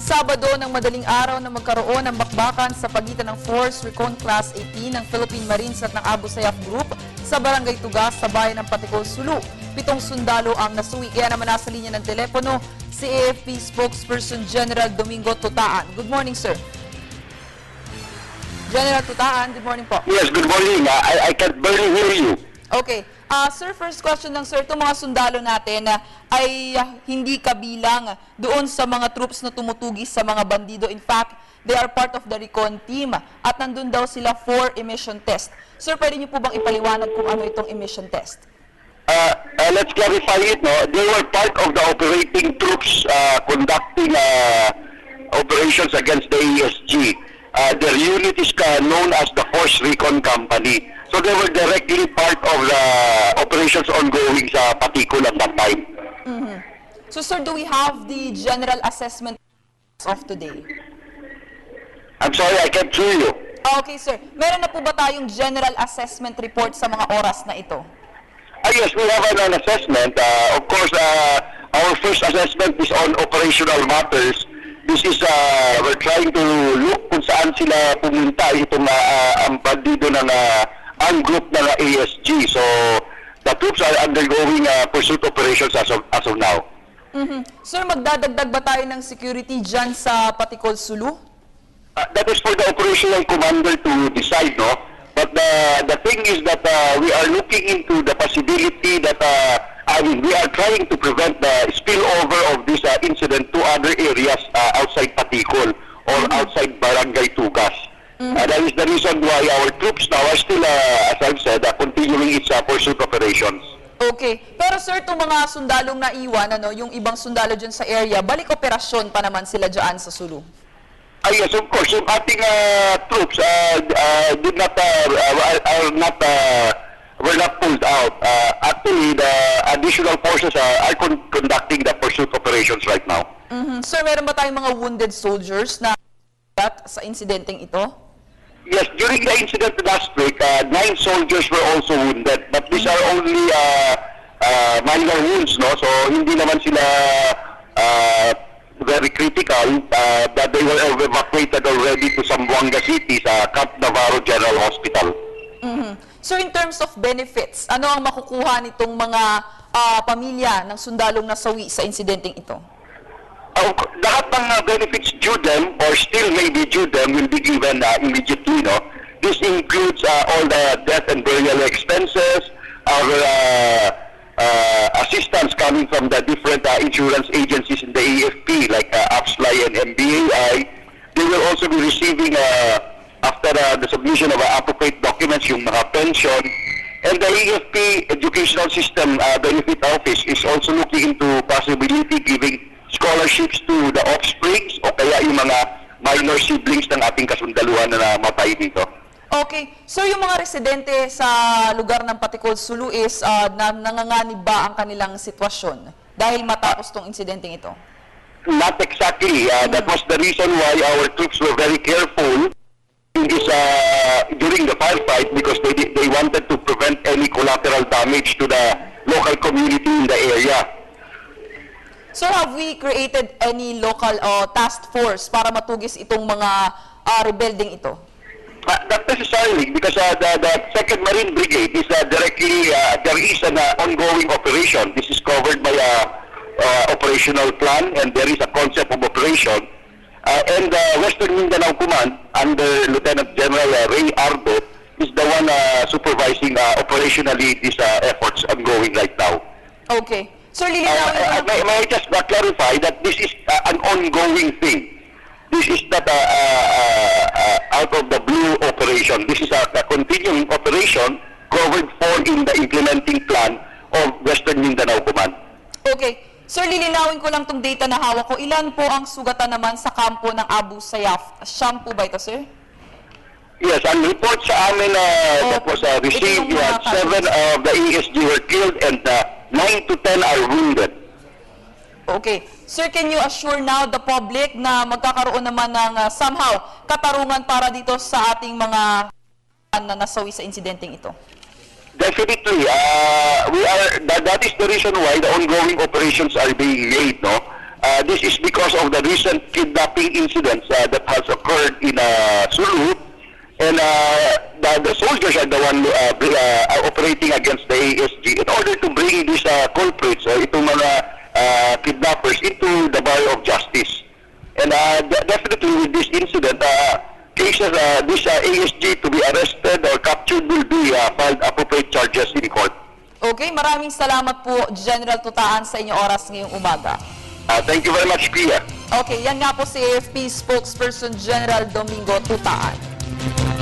Sabado ng madaling araw na magkaroon ng bakbakan sa pagitan ng Force Recon Class 18 ng Philippine Marines at ng Abu Sayyaf Group sa Barangay Tugas sa bayan ng Paticol, Sulu. 7 sundalo ang nasuwi. Kaya naman nasa linya ng telepono si AFP spokesperson General Domingo Tutaan. Good morning, sir. General Tutaan, good morning po. Yes, good morning. I can barely hear you. Okay. Sir, first question lang, sir. Itong mga sundalo natin ay hindi kabilang doon sa mga troops na tumutugis sa mga bandido. In fact, they are part of the recon team at nandun daw sila for emission test. Sir, pwede niyo po bang ipaliwanag kung ano itong emission test? Let's clarify it. No? They were part of the operating troops conducting operations against the ESG. Their unit is known as the Force Recon Company. So they were directly part of the operations ongoing sa Paticol at that time. So, sir, do we have the general assessment of today? I'm sorry, I can't hear you. Okay, sir. Meron na po ba tayong general assessment report sa mga oras na ito? Yes, we have an assessment. Of course, our first assessment is on operational matters. This is, we're trying to look kung saan sila pumunta itong ang bandido ng armed group ng ASG. So, the troops are undergoing pursuit operations as of now. Sir, magdadagdag ba tayo ng security dyan sa Paticol, Sulu? That is for the operational commander to decide, no? But the thing is that we are looking into the possibility that we are trying to prevent the spillover of this incident to other areas outside Paticol or outside Barangay Tugas. That is the reason why our troops now are still, as I've said, continuing its pursuit operations. Okay. Pero sir, itong mga sundalong naiwan, yung ibang sundalo dyan sa area, balik operasyon pa naman sila dyan sa Sulu? Yes, of course. Yung ating troops were not pulled out. Actually, the additional forces are conducting the pursuit operations right now. Sir, meron ba tayong mga wounded soldiers na sa insidenteng ito? Yes, during the incident last week, 9 soldiers were also wounded. But these are only minor wounds, no? So, hindi naman sila very critical. That they were evacuated already to Zamboanga City sa Camp Navarro General Hospital. So, in terms of benefits, ano ang makukuha nitong mga pamilya ng sundalong nasawi sa insidenteng ito? Lahat ng benefits due them or still may be due them will be given immediately, no? This includes all the death and burial expenses, our assistance coming from the different insurance agencies in the AFP like AFSLI and MBAI. They will also be receiving after the submission of appropriate documents yung mga pension. And the AFP Educational System Benefit Office is also looking into possibility giving scholarships to the offsprings o kaya yung mga minor siblings ng ating kasundaluhan na namatay dito. Okay. So, yung mga residente sa lugar ng Paticol, Sulu is nanganganib ba ang kanilang sitwasyon dahil matapos tong insidenteng ito? Not exactly. That was the reason why our troops were very careful in this, during the firefight because they wanted to prevent any collateral damage to the local community in the area. So, have we created any local task force para matugis itong mga rebelding ito? Not necessarily because the 2nd Marine Brigade is directly, there is an ongoing operation. This is covered by operational plan and there is a concept of operation. And Western Mindanao Command under Lieutenant General Ray Ardo is the one supervising operationally these efforts ongoing right now. Okay. Sir, lilinawin may I just clarify that this is an ongoing thing. This is not out of the blue operation. This is a continuing operation covered for in the implementing plan of Western Mindanao Command. Okay. Sir, lilinawin ko lang itong data na hawak ko. Ilan po ang sugatan naman sa kampo ng Abu Sayyaf? Siyam po ba ito, sir? Yes, ang report sa amin that was received, 7 of the ESG were killed and 9 to 10 are wounded. Okay. Sir, can you assure now the public na magkakaroon naman ng somehow katarungan para dito sa ating mga na nasawi sa insidenteng ito? Definitely, that is the reason why the ongoing operations are being made, no? This is because of the recent kidnapping incidents that has occurred in Sulu, and the soldiers are the one operating against the ASG in order to bring these culprits or itong mga kidnappers into the bar of justice. And definitely with this incident, cases, this ASG to be arrested or captured will be filed appropriate charges in court. Okay, maraming salamat po, General Tutaan, sa inyong oras ngayong umaga. Thank you very much, Pia. Okay, yan nga po si AFP spokesperson General Domingo Tutaan.